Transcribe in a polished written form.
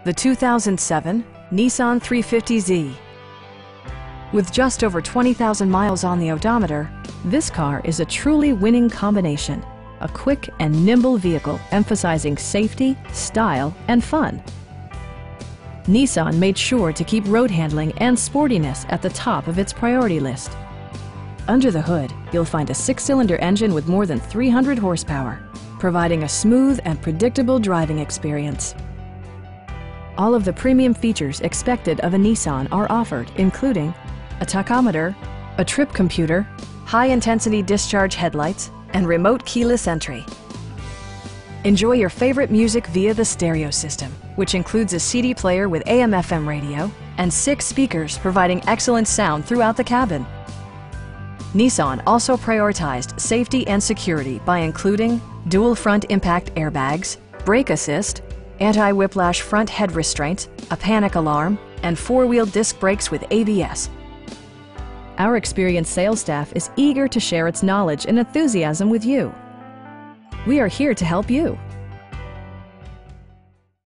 the 2007 Nissan 350Z. With just over 20,000 miles on the odometer, this car is a truly winning combination. A quick and nimble vehicle emphasizing safety, style, and fun. Nissan made sure to keep road handling and sportiness at the top of its priority list. Under the hood, you'll find a 6-cylinder engine with more than 300 horsepower, providing a smooth and predictable driving experience. All of the premium features expected of a Nissan are offered, including a tachometer, a trip computer, high-intensity discharge headlights, and remote keyless entry. Enjoy your favorite music via the stereo system, which includes a CD player with AM/FM radio and 6 speakers providing excellent sound throughout the cabin. Nissan also prioritized safety and security by including dual front impact airbags, brake assist, anti-whiplash front head restraints, a panic alarm, and 4-wheel disc brakes with ABS. Our experienced sales staff is eager to share its knowledge and enthusiasm with you. We are here to help you.